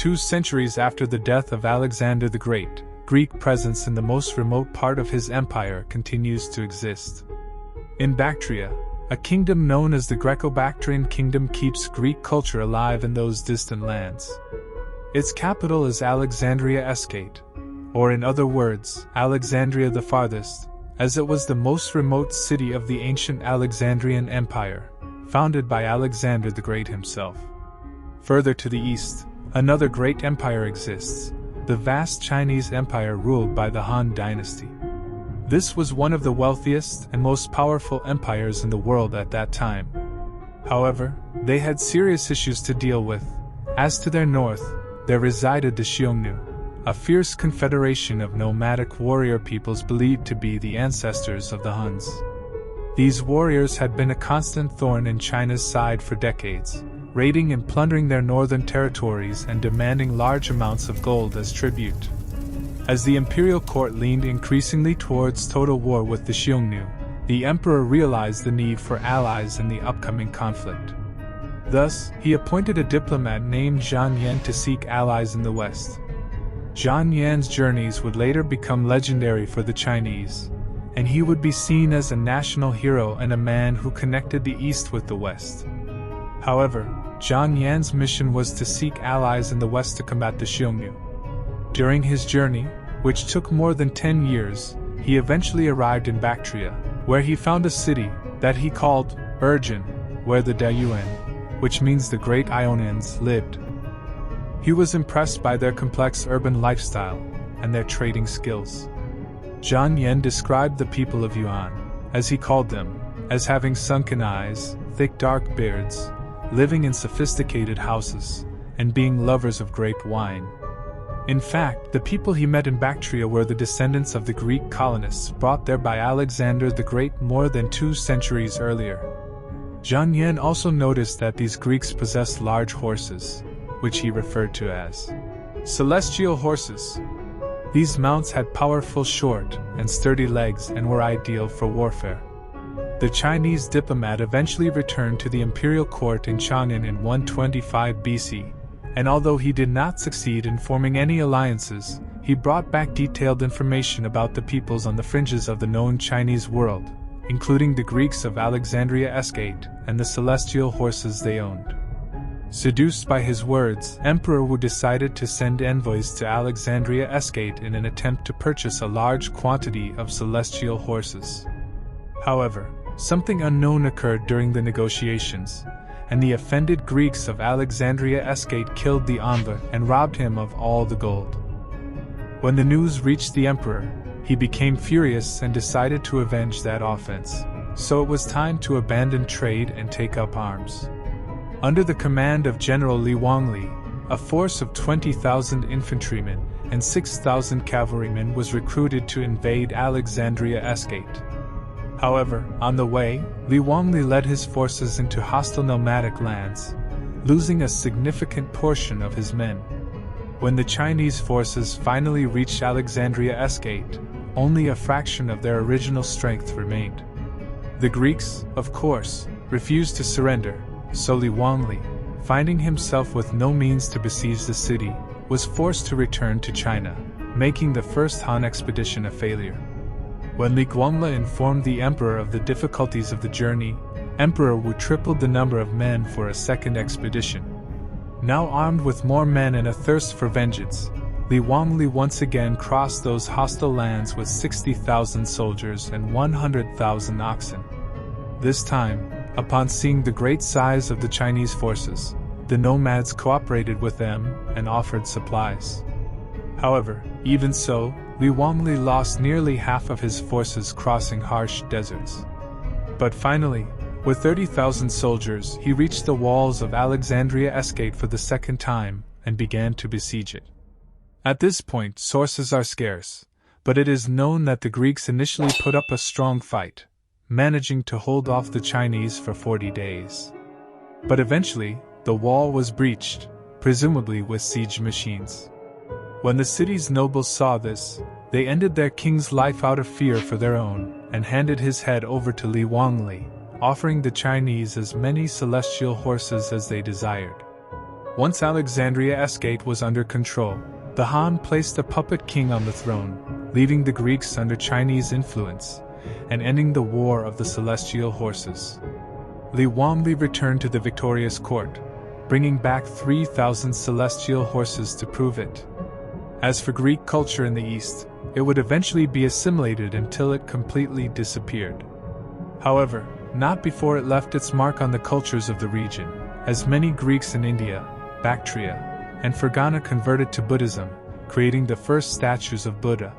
2 centuries after the death of Alexander the Great, Greek presence in the most remote part of his empire continues to exist. In Bactria, a kingdom known as the Greco-Bactrian Kingdom keeps Greek culture alive in those distant lands. Its capital is Alexandria Escate, or in other words, Alexandria the Farthest, as it was the most remote city of the ancient Alexandrian Empire, founded by Alexander the Great himself. Further to the east, another great empire exists, the vast Chinese Empire ruled by the Han Dynasty. This was one of the wealthiest and most powerful empires in the world at that time. However, they had serious issues to deal with. As to their north, there resided the Xiongnu, a fierce confederation of nomadic warrior peoples believed to be the ancestors of the Huns. These warriors had been a constant thorn in China's side for decades, raiding and plundering their northern territories and demanding large amounts of gold as tribute. As the imperial court leaned increasingly towards total war with the Xiongnu, the emperor realized the need for allies in the upcoming conflict. Thus, he appointed a diplomat named Zhang Qian to seek allies in the west. Zhang Qian's journeys would later become legendary for the Chinese, and he would be seen as a national hero and a man who connected the east with the west. However, Zhang Qian's mission was to seek allies in the west to combat the Xiongnu. During his journey, which took more than 10 years, he eventually arrived in Bactria, where he found a city that he called Urgen, where the Dayuan, which means the great Ionians, lived. He was impressed by their complex urban lifestyle and their trading skills. Zhang Qian described the people of Yuan, as he called them, as having sunken eyes, thick dark beards, living in sophisticated houses, and being lovers of grape wine. In fact, the people he met in Bactria were the descendants of the Greek colonists brought there by Alexander the Great more than 2 centuries earlier. Zhang Qian also noticed that these Greeks possessed large horses, which he referred to as celestial horses. These mounts had powerful short and sturdy legs and were ideal for warfare. The Chinese diplomat eventually returned to the imperial court in Chang'an in 125 BC, and although he did not succeed in forming any alliances, he brought back detailed information about the peoples on the fringes of the known Chinese world, including the Greeks of Alexandria Escate and the celestial horses they owned. Seduced by his words, Emperor Wu decided to send envoys to Alexandria Escate in an attempt to purchase a large quantity of celestial horses. However, something unknown occurred during the negotiations, and the offended Greeks of Alexandria Escate killed the envoy and robbed him of all the gold. When the news reached the emperor, he became furious and decided to avenge that offense, so it was time to abandon trade and take up arms. Under the command of General Li Wangli, a force of 20,000 infantrymen and 6,000 cavalrymen was recruited to invade Alexandria Escate. However, on the way, Li Wangli led his forces into hostile nomadic lands, losing a significant portion of his men. When the Chinese forces finally reached Alexandria Escate, only a fraction of their original strength remained. The Greeks, of course, refused to surrender, so Li Wangli, finding himself with no means to besiege the city, was forced to return to China, making the first Han expedition a failure. When Li Guangla informed the emperor of the difficulties of the journey, Emperor Wu tripled the number of men for a second expedition. Now armed with more men and a thirst for vengeance, Li Wangli once again crossed those hostile lands with 60,000 soldiers and 100,000 oxen. This time, upon seeing the great size of the Chinese forces, the nomads cooperated with them and offered supplies. However, even so, Li Wangli lost nearly half of his forces crossing harsh deserts. But finally, with 30,000 soldiers, he reached the walls of Alexandria Escate for the second time and began to besiege it. At this point, sources are scarce, but it is known that the Greeks initially put up a strong fight, managing to hold off the Chinese for 40 days. But eventually, the wall was breached, presumably with siege machines. When the city's nobles saw this, they ended their king's life out of fear for their own and handed his head over to Li Wangli, offering the Chinese as many celestial horses as they desired. Once Alexandria's gate was under control, the Han placed a puppet king on the throne, leaving the Greeks under Chinese influence, and ending the War of the Celestial Horses. Li Wangli returned to the victorious court, bringing back 3,000 celestial horses to prove it. As for Greek culture in the East, it would eventually be assimilated until it completely disappeared. However, not before it left its mark on the cultures of the region, as many Greeks in India, Bactria, and Fergana converted to Buddhism, creating the first statues of Buddha.